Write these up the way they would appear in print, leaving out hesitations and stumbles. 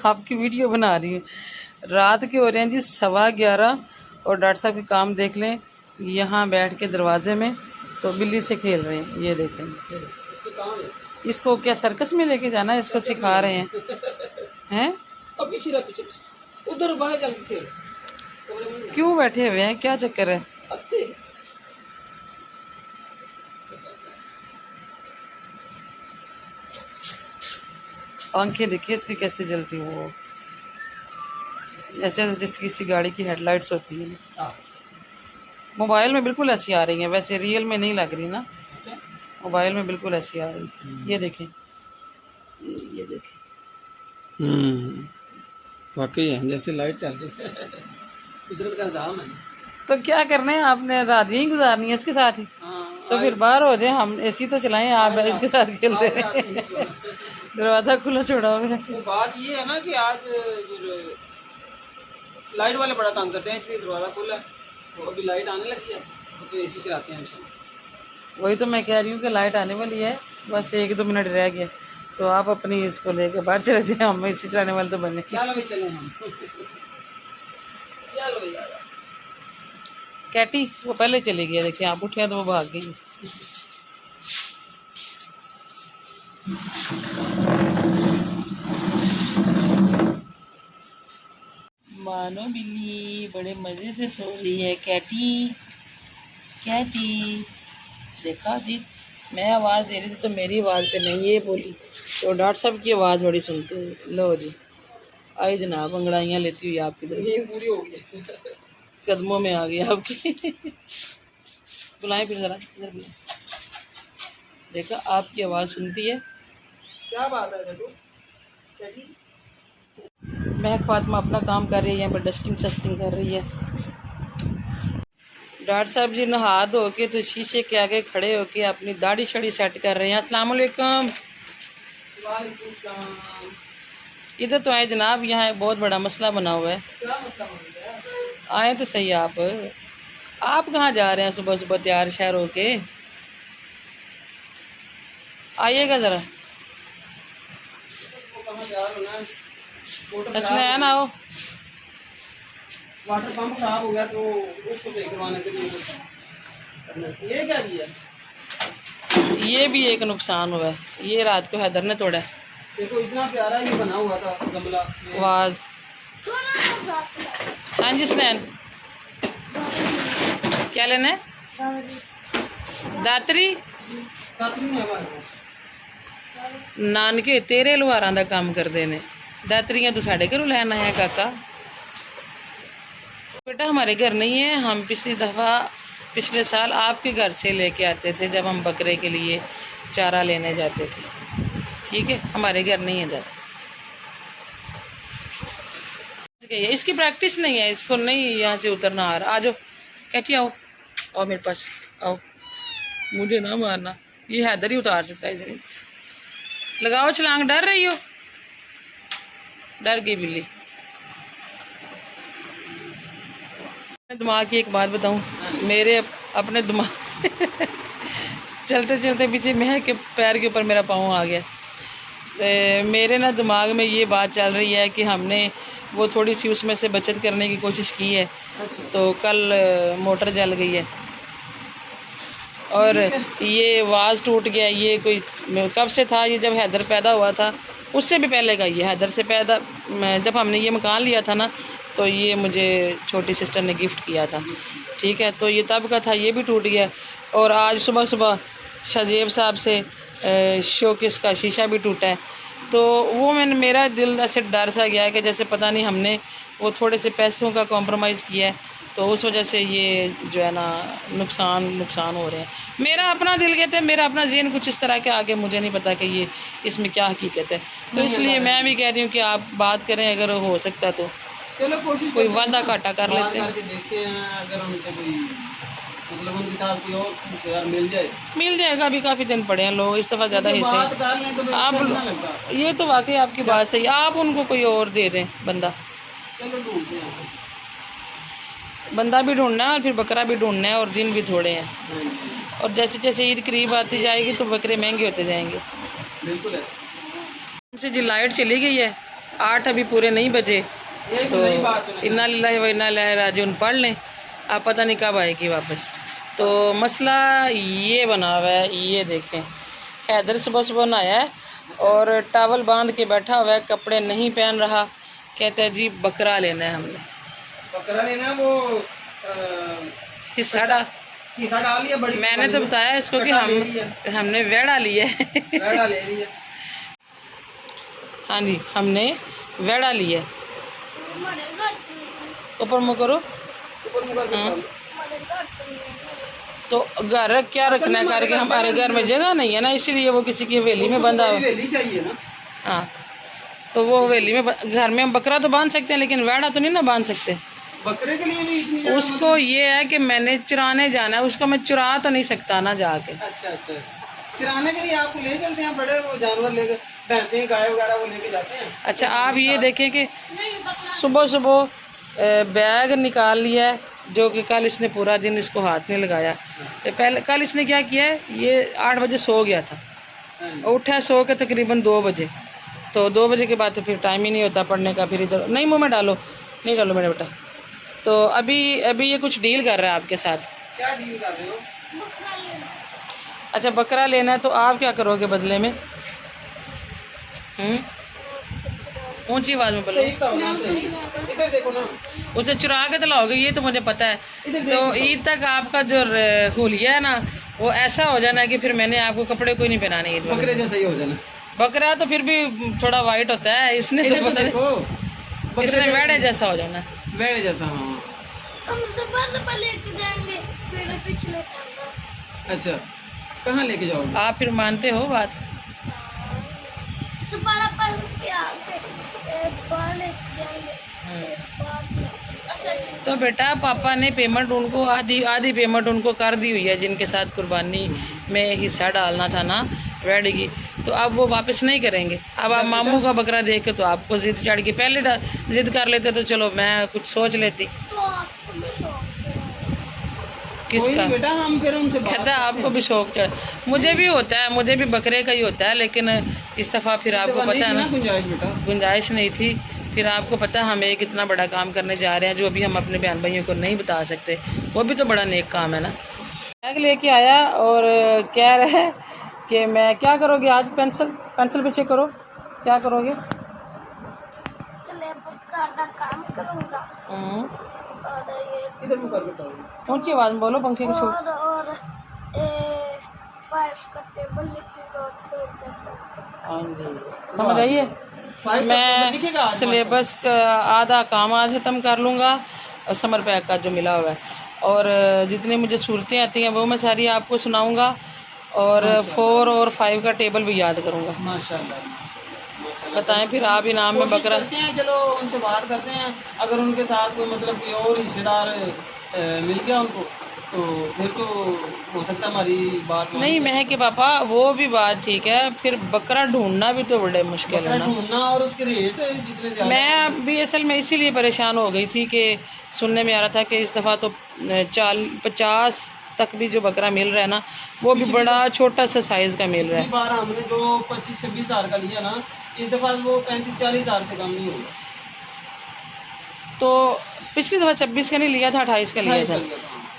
आपकी वीडियो बना रही हूँ। रात के हो रहे हैं जी 11:15 और डॉक्टर साहब के काम देख लें। यहाँ बैठ के दरवाजे में तो बिल्ली से खेल रहे हैं। ये देखें, इसको क्या सर्कस में लेके जाना है? इसको सिखा रहे हैं हैं उधर बाहर चल के क्यों बैठे हुए हैं? क्या चक्कर है? आंखें देखिए इसकी कैसे जलती हैं, वो ऐसे जैसे किसी गाड़ी की हेडलाइट्स होती है। मोबाइल में बिल्कुल ऐसी आ रही हैं, वैसे रियल में नहीं लग रही ना। मोबाइल में बिल्कुल ऐसी आ रही। ये देखें, ये देखें, वाकई है जैसे लाइट चल रही है। कुदरत का निजाम है। तो क्या करना है आपने? रात यहीं गुजारनी है इसके साथ ही। तो फिर बाहर हो जाए, हम एसी तो चलाएं, आप इसके साथ खेलते रहे। दरवाज़ा खुला छोड़ा हुआ है। तो बात ये है ना कि आज लाइट वाले बड़ा तंग करते हैं, इसलिए दरवाज़ा खुला है। तो अभी लाइट आने लगी है तो फिर एसी चलाते हैं इंशाल्लाह। वही तो मैं कह रही हूँ कि लाइट आने वाली है, बस 1-2 मिनट रह गया। तो आप अपनी इसको लेकर बाहर चले जाए, हम एसी चलाने वाले तो बने। चलो भाई चले हम। चलो भाई आजा। कैटी वो पहले चली गई, देखिए आप उठे तो वो भाग गई। मानो बिल्ली बड़े मज़े से सो रही है। कैटी, कैटी, देखा जी, मैं आवाज़ दे रही थी तो मेरी आवाज़ पे नहीं ये बोली, तो डॉक्टर साहब की आवाज़ बड़ी सुनते हैं। लो जी, आई जनाब अंगड़ाइयाँ लेती हुई आपकी तरफ। नींद पूरी हो गई है। कदमों में आ गई आपकी। बुलाएं फिर ज़रा, इधर बुलाएं। देखा आपकी आवाज़ सुनती है। क्या बात है बेटू? महक फातिमा अपना काम कर रही है, यहाँ पर डस्टिंग शस्टिंग कर रही है। डॉक्टर साहब जी नहा धो के तो शीशे के आगे खड़े होके अपनी दाढ़ी शड़ी सेट कर रहे हैं। अस्सलाम वालेकुम। इधर तो आए जनाब, यहाँ एक बहुत बड़ा मसला बना हुआ है। क्या मसला बन गया? आए तो सही। आप कहाँ जा रहे हैं सुबह सुबह तैयार शहर होके? आइएगा ज़रा, हसनैन आओ। वाटर पंप खराब हो गया तो उसको सही करवाने के लिए ये क्या किया? ये भी एक नुकसान हुआ है, ये रात को हैदर ने तोड़ा है। देखो इतना प्यारा ये बना हुआ था गमला। आवाज़। हाँ जी हसनैन, क्या लेना है? दातरी नहीं हमारे पास। नानके तेरे लुहारां दा काम करते ने, दातरियाँ तो साढ़े घरों लैन आया काका। बेटा हमारे घर नहीं है, हम पिछले साल आपके घर से लेके आते थे जब हम बकरे के लिए चारा लेने जाते थे। ठीक है, हमारे घर नहीं है दातरी। इसकी प्रैक्टिस नहीं है, इसको नहीं यहाँ से उतरना आ रहा। आ जाओ कैटी, आओ आओ मेरे पास आओ, मुझे ना मारना, ये हैदर ही उतार सकता है इसे। लगाओ छलांग। डर रही हो? डर गई बिल्ली। दिमाग की एक बात बताऊं, मेरे अपने दिमाग चलते चलते पीछे महक के पैर के ऊपर मेरा पाँव आ गया। मेरे ना दिमाग में ये बात चल रही है कि हमने वो थोड़ी सी उसमें से बचत करने की कोशिश की है। तो कल मोटर जल गई है और ये वाज टूट गया। ये कोई कब से था? ये जब हैदर पैदा हुआ था उससे भी पहले का। ये हैदर से पैदा, जब हमने ये मकान लिया था ना, तो ये मुझे छोटी सिस्टर ने गिफ्ट किया था। ठीक है, तो ये तब का था, ये भी टूट गया। और आज सुबह सुबह शजेब साहब से शोकेस का शीशा भी टूटा है। तो वो मेरा दिल ऐसे डर सा गया है कि जैसे पता नहीं हमने वो थोड़े से पैसों का कॉम्प्रोमाइज़ किया है, तो उस वजह से ये जो है ना नुकसान हो रहे हैं। मेरा अपना दिल कहता है, मेरा अपना ज़हन कुछ इस तरह के आगे, मुझे नहीं पता कि ये इसमें क्या हकीकत है। तो इसलिए मैं भी कह रही हूँ कि आप बात करें, अगर हो सकता तो चलो कोशिश कोई वादा घाटा कर लेते हैं। देखते हैं अगर हमसे कोई मतलब उनके साथ कोई और रिश्तेदार मिल जाएगा। अभी काफ़ी दिन पड़े हैं, लोग इस दफ़ा ज़्यादा हिस्से तो आप, ये तो वाकई आपकी बात सही। आप उनको कोई और दे दें बंदा। चलो ढूंढते हैं, बंदा भी ढूंढना है और फिर बकरा भी ढूंढना है, और दिन भी थोड़े हैं। और जैसे जैसे ईद करीब आती जाएगी तो बकरे महंगे होते जाएंगे। बिल्कुल ऐसे। जी लाइट चली गई है 8 अभी पूरे नहीं बजे, ये तो नई बात है। इन्ना लिल्लाहि व इन्ना इलैहि राजिऊन पढ़ लें, आप पता नहीं कब आएगी वापस। तो मसला ये बना हुआ है, ये देखें, हैदर सुबह सुबह नहाया है और टॉवल बांध के बैठा हुआ है, कपड़े नहीं पहन रहा, कहता है जी बकरा लेना है हमने। बकरा लेना वो हिस्सा डाल लिया बड़ी। मैंने तो बताया इसको कि हमने वेड़ा ली है। वेड़ा ले रही है। हाँ जी, हमने वेड़ा ली है। ऊपर मुँह करो। ऊपर मुँह करके हाँ। डालो। तो घर क्या रखना है करके, हमारे घर में जगह नहीं है ना, इसीलिए वो किसी की हवेली में बंधा हुआ। हवेली चाहिए ना। हाँ, तो वो हवेली में घर में हम बकरा तो बांध सकते हैं, लेकिन वेड़ा तो नहीं ना बांध सकते। बकरे के लिए भी इतनी जगह उसको ये है कि मैंने चुराने जाना है, उसको मैं चुरा तो नहीं सकता ना जाके। अच्छा अच्छा। चराने के लिए आपको ले चलते हैं, बड़े वो जानवर लेके, भैंसे गाय वगैरह वो लेके जाते हैं। अच्छा, आप ये देखें कि सुबह सुबह बैग निकाल लिया है, जो कि कल इसने पूरा दिन इसको हाथ नहीं लगाया। तो पहले कल इसने क्या किया है, ये 8 बजे सो गया था, उठा सो के तकरीबन 2 बजे। तो 2 बजे के बाद तो फिर टाइम ही नहीं होता पढ़ने का, फिर इधर नहीं, मुँह में डालो, नहीं डालो मेरे बेटा। तो अभी ये कुछ डील कर रहा है आपके साथ। क्या डील कर रहे हो? अच्छा, बकरा लेना है, तो आप क्या करोगे बदले में? ऊंची आवाज में बोलो। सही बताओ ना, सही। इधर देखो ना। उसे चुरा के तो लाओगे, ये तो मुझे पता है। तो ईद तक आपका जो हुलिया है ना, वो ऐसा हो जाना है कि फिर मैंने आपको कपड़े कोई नहीं पहनाने ईद वाले। बकरे जैसा ही हो जाना। बकरा तो फिर भी थोड़ा वाइट होता है, इसने तो पता नहीं, इसने वेड़े जैसा हो जाना। वेड़े जैसा, हाँ। हम सुबह लेके जाएंगे फिर पिछले कैंपस। अच्छा, कहाँ लेके जाओगे? आप फिर मानते हो बात? सुबह पर के आके बाहर लेके जाएंगे। अच्छा, तो बेटा पापा ने पेमेंट उनको आधी पेमेंट उनको कर दी हुई है, जिनके साथ कुर्बानी में हिस्सा डालना था ना वेड़ी की, तो अब वो वापस नहीं करेंगे। अब आप मामू का बकरा देख के तो आपको जिद चढ़ गई, पहले जिद कर लेते तो चलो मैं कुछ सोच लेती। तो आपको भी शौक किसका? बेटा हम फिर उनसे बात कहता है आपको भी शौक चढ़, मुझे भी होता है, मुझे भी बकरे का ही होता है, लेकिन इस दफ़ा फिर आपको पता है ना, गुंजाइश बेटा, गुंजाइश नहीं थी। फिर आपको पता है हम एक इतना बड़ा काम करने जा रहे हैं जो अभी हम अपने बहन भाइयों को नहीं बता सकते, वो भी तो बड़ा नेक काम है ना। बैग लेके आया और कह रहा है कि मैं क्या करोगे आज, पेंसिल पीछे करो, क्या करोगे? सिलेबस का काम करूँगा और ये इधर मुँह करके बताओ। ऊंची आवाज़ में बोलो, पंखे की छोड़। और 5 का टेबल लिखूंगा और 10 का। हाँ जी, समझ आइए। मैं सिलेबस का आधा काम आज ख़त्म कर लूँगा, और समर पैक का जो मिला हुआ है, और जितनी मुझे सूरतें आती हैं वो मैं सारी आपको सुनाऊँगा, और 4 और 5 का टेबल भी याद करूँगा। माशाल्लाह। बताएं फिर आप इनाम में कोशिश बकरा। करते हैं, चलो उनसे बात करते हैं, अगर उनके साथ कोई मतलब कोई और रिश्तेदार मिल गया उनको, तो फिर तो हो सकता है हमारी बात नहीं महक के पापा, वो भी बात ठीक है, फिर बकरा ढूंढना भी तो बड़े मुश्किल है ना। ढूंढना और उसके रेट जितने ज्यादा। मैं भी असल में इसीलिए परेशान हो गई थी कि सुनने में आ रहा था कि इस दफ़ा तो 50 तक भी जो बकरा मिल रहा है ना, वो भी बड़ा छोटा सा साइज़ का मिल रहा है। बार हमने जो 25-26 हज़ार का लिया ना, इस दफ़ा वो 35-40 हज़ार से कम नहीं होगा। तो पिछली दफ़ा 26 का नहीं लिया था, 28 का लिया था।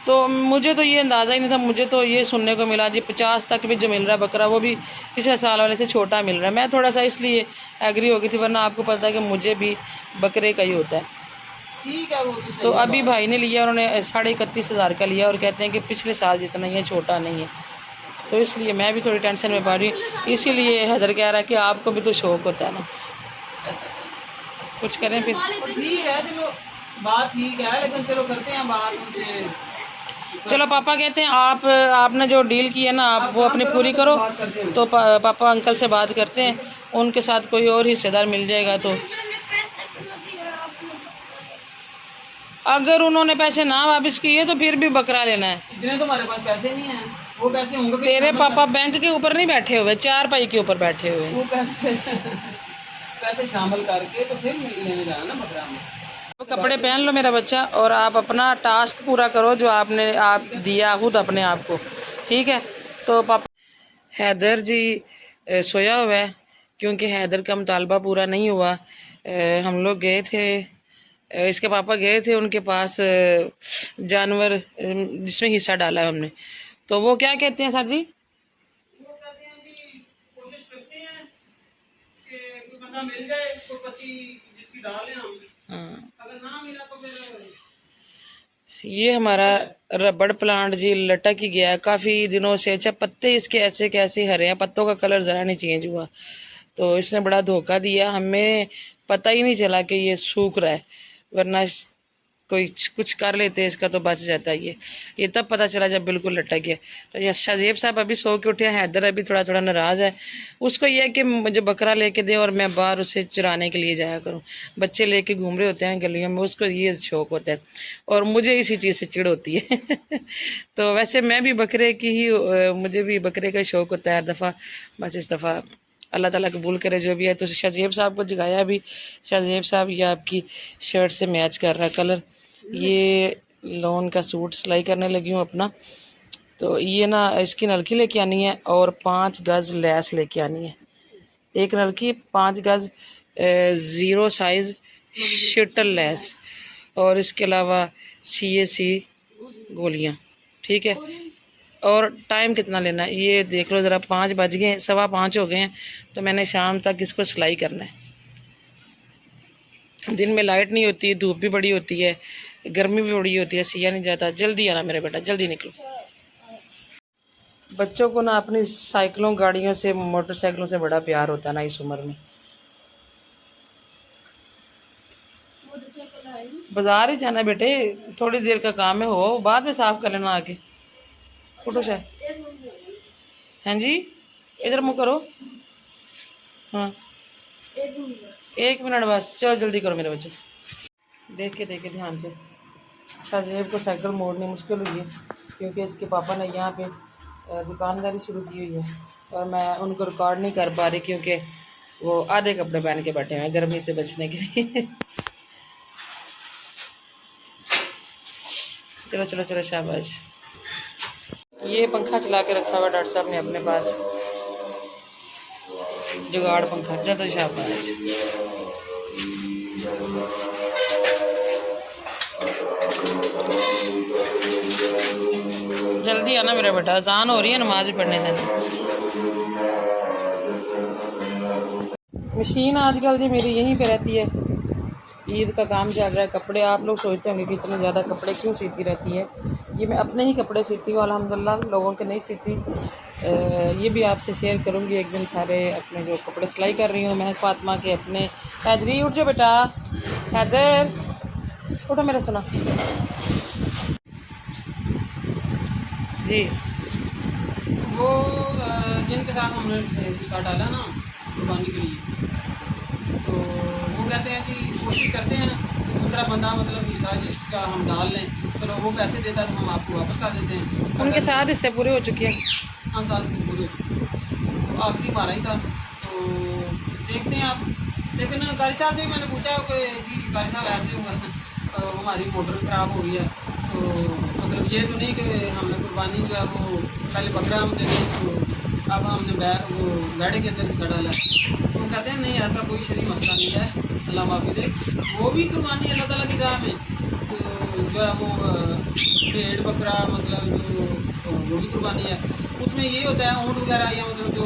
तो मुझे तो ये अंदाज़ा ही नहीं था, मुझे तो ये सुनने को मिला जी 50 तक भी जो मिल रहा है बकरा, वो भी पिछले साल वाले से छोटा मिल रहा है। मैं थोड़ा सा इसलिए एग्री हो गई थी, वरना आपको पता है कि मुझे भी बकरे का ही होता है। ठीक है, वो तो अभी भाई ने लिया, उन्होंने 31,500 हज़ार का लिया, और कहते हैं कि पिछले साल जितना ही है, छोटा नहीं है। तो इसलिए मैं भी थोड़ी टेंशन में पा रही हूँ। इसीलिए हैदर कह रहा है कि आपको भी तो शौक होता है ना, कुछ करें फिर। ठीक है, चलो बात ठीक है, लेकिन चलो करते हैं बात उनसे। चलो पापा कहते हैं आपने जो डील की है ना, आप वो अपनी पूरी करो। तो पापा अंकल से बात करते हैं, उनके साथ कोई और हिस्सेदार मिल जाएगा तो। अगर उन्होंने पैसे ना वापस किए तो फिर भी बकरा लेना है। इतने तो हमारे पास पैसे नहीं हैं, वो पैसे होंगे। तेरे पापा बैंक के ऊपर नहीं बैठे हुए, 4 पाई के ऊपर बैठे हुए। वो पैसे शामिल करके तो फिर लेने जाना ना बकरा में। तो कपड़े पहन लो मेरा बच्चा, और आप अपना टास्क पूरा करो जो आप दिया खुद अपने आप को, ठीक है? तो पापा हैदर जी सोया हुआ है, क्योंकि हैदर का मुतालबा पूरा नहीं हुआ हम लोग गए थे, इसके पापा गए थे उनके पास जानवर जिसमें हिस्सा डाला है हमने, तो वो क्या कहते हैं सर जी? वो कहते हैं जी कोशिश करते हैं कि कोई बंदा मिल जाए, कोई पत्ती जिसकी डाल लें हम, हाँ, अगर ना मिला तो फिर ये हमारा रबड़ प्लांट जी लटक ही गया है काफ़ी दिनों से। अच्छा, पत्ते इसके ऐसे कैसे हरे हैं, पत्तों का कलर ज़रा नहीं चेंज हुआ, तो इसने बड़ा धोखा दिया हमें, पता ही नहीं चला कि ये सूख रहा है, वरना कोई कुछ कर लेते इसका तो बच जाता है। ये तब पता चला जब बिल्कुल लटक गया। तो ये शाहजेब साहब अभी सो के उठे हैं, हैदर अभी थोड़ा थोड़ा नाराज़ है, उसको ये है कि मुझे बकरा लेके दे और मैं बाहर उसे चुराने के लिए जाया करूं। बच्चे लेके घूम रहे होते हैं गलियों में, उसको ये शौक होता है और मुझे इसी चीज़ से चिढ़ होती है तो वैसे मैं भी बकरे की ही, मुझे भी बकरे का शौक होता है हर दफ़ा। बस इस दफ़ा अल्लाह ताला कबूल करे जो भी है। तो शाहजेब साहब को जगाया भी, शाहजेब साहब ये आपकी शर्ट से मैच कर रहा है कलर। ये लोन का सूट सिलाई करने लगी हूँ अपना, तो ये ना इसकी नलकी लेके आनी है और 5 गज लैस लेके आनी है, एक नलकी 5 गज 0 साइज शटल लैस, और इसके अलावा CAC गोलियाँ, ठीक है। और टाइम कितना लेना है ये देख लो ज़रा, 5 बज गए, 5:15 हो गए हैं, तो मैंने शाम तक इसको सिलाई करना है। दिन में लाइट नहीं होती, धूप भी बड़ी होती है, गर्मी भी बड़ी होती है, सिया नहीं जाता। जल्दी आना मेरे बेटा, जल्दी निकलो। बच्चों को ना अपनी साइकिलों गाड़ियों से मोटरसाइकिलों से बड़ा प्यार होता है ना इस उम्र में। बाजार ही जाना बेटे, थोड़ी देर का काम है, हो बाद में साफ कर लेना आके। उठो शायद, हाँ जी, इधर मुँह करो, हाँ 1 मिनट बस, चलो जल्दी करो मेरे बच्चे। देख के ध्यान से। शाहजेब को साइकिल मोड़नी मुश्किल हुई है क्योंकि इसके पापा ने यहाँ पे दुकानदारी शुरू की हुई है और मैं उनको रिकॉर्ड नहीं कर पा रही क्योंकि वो आधे कपड़े पहन के बैठे हुए हैं गर्मी से बचने के लिए चलो चलो चलो शाबाश। ये पंखा चला के रखा हुआ डॉक्टर साहब ने अपने पास, जुगाड़ पंखा, चलो शाबाश। जल्दी आना मेरा बेटा, अजान हो रही है, नमाज भी पढ़ने देना। मशीन आजकल जी मेरी यहीं पे रहती है, ईद का काम चल रहा है। कपड़े आप लोग सोचते होंगे कि इतने ज़्यादा कपड़े क्यों सीती रहती है, ये मैं अपने ही कपड़े सीती हूँ अल्हम्दुलिल्लाह, लोगों के नहीं सीती। ये भी आपसे शेयर करूँगी एक दिन सारे अपने जो कपड़े सिलाई कर रही हूँ मैं फातिमा के अपने। हैदरी उठ जाओ बेटा, हैदर उठो मेरा सुना जी। वो जिनके साथ हमने हिस्सा डाला ना कुर्बानी के लिए, तो वो कहते हैं कि कोशिश करते हैं कि दूसरा बंदा मतलब हिस्सा जिसका हम डाल लें, चलो वो पैसे देता है तो हम आपको वापस कर देते हैं। उनके साथ हिस्से पूरे हो चुके हैं, हाँ साल से पूरे हो चुके हैं, तो आखिरी मारा ही था। तो देखते हैं आप, लेकिन कारी साहब से मैंने पूछा कि जी कारी साहब ऐसे हुआ हमारी मोटर ख़राब हो गई है, तो मतलब ये तो नहीं कि हमने कुर्बानी जो है वो पहले बकरा हम देते तो अब हमने वो बैठे के अंदर हिस्सा डाला, तो कहते हैं नहीं ऐसा कोई शरीर मसला नहीं है, अल्लाह माफ़ी दे। वो भी कुर्बानी अल्लाह ताला की राह में, तो जो है वो भेड़ बकरा मतलब जो वो भी कुर्बानी है, उसमें ये होता है ऊँट वगैरह या मतलब जो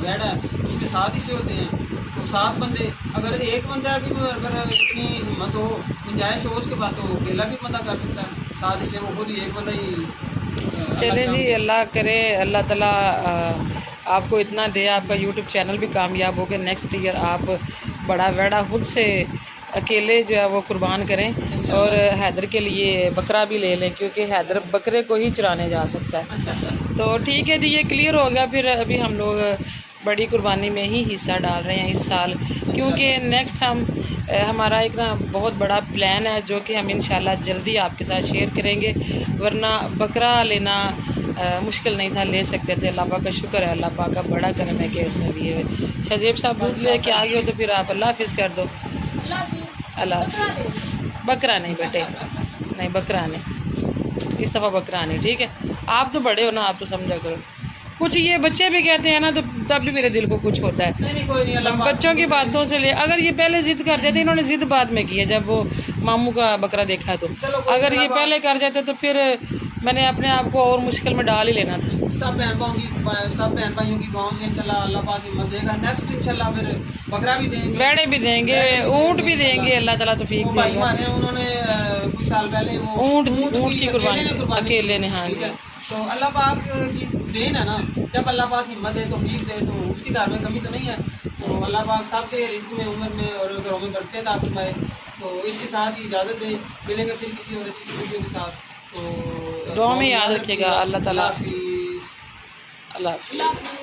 बैड़ है उसमें 7 हिस्से होते हैं, तो 7 बंदे, अगर एक बंदा की अगर इतनी हिम्मत हो गुंजाइश हो उसके पास तो वो अकेला भी बंदा कर सकता है, 7 हिस्से वो खुद ही एक बंदा ही। चले जी, अल्लाह करे अल्लाह ताला आपको इतना दे, आपका यूट्यूब चैनल भी कामयाब हो के नेक्स्ट ईयर आप बड़ा वैड़ा खुद से अकेले जो है वो कुर्बान करें और हैदर के लिए बकरा भी ले लें क्योंकि हैदर बकरे को ही चराने जा सकता है। तो ठीक है जी, ये क्लियर हो गया। फिर अभी हम लोग बड़ी कुर्बानी में ही हिस्सा डाल रहे हैं इस साल, क्योंकि नेक्स्ट हमारा एक ना बहुत बड़ा प्लान है जो कि हम इंशाल्लाह जल्दी आपके साथ शेयर करेंगे, वरना बकरा लेना मुश्किल नहीं था, ले सकते थे। अल्लाह पाक का शुक्र है, अल्लाह पाक का बड़ा करम है कि उसने दिए हुए। शाहजेब साहब दूध ले के आ गए हो तो फिर आप अल्लाह हाफिज़ कर दो। अल्लाह, बकरा नहीं बेटे, नहीं बकरा नहीं, इस दफ़ा बकरा नहीं, ठीक है। आप तो बड़े हो ना, आप तो समझा करो। कुछ ये बच्चे भी कहते हैं ना, तो तब भी मेरे दिल को कुछ होता है। नहीं नहीं कोई नहीं, अल्लाह पाक बच्चों की बातों से ले, अगर ये पहले जिद कर जाते, इन्होंने जिद बाद में की है जब वो मामू का बकरा देखा तो। चलो कोई अगर नहीं, ये पहले कर जाते तो फिर मैंने अपने आप को और मुश्किल में डाल ही लेना था। सब बहन भाइयों की दुआओं से इंशाल्लाह अल्लाह पाक हिम्मत देगा। नेक्स्ट इंशाल्लाह फिर बकरा भी देंगे, बैड़े भी देंगे, ऊँट भी देंगे, अल्लाह ताला तो वो भाई हमारे हैं, उन्होंने कुछ साल पहले वो ऊँट की की कुर्बानी अकेले ने, हाँ ठीक है। तो अल्लाह पाक की देन है ना, जब अल्लाह पाक हिम्मत दे, तौफीक दे, तो उसकी घर में कमी तो नहीं है। तो अल्लाह पाक सबके रिस्क में, उम्र में और घरों में बरकत अता फरमाए। तो इसके साथ ही इजाज़त दे, मिलेंगे फिर किसी और अच्छी सी वीडियो के साथ। तो दुआ में याद रखिएगा। अल्लाह ताला हाफिज़। अल्लाह हाफ़िज़। अल्लाह हाफ़िज़।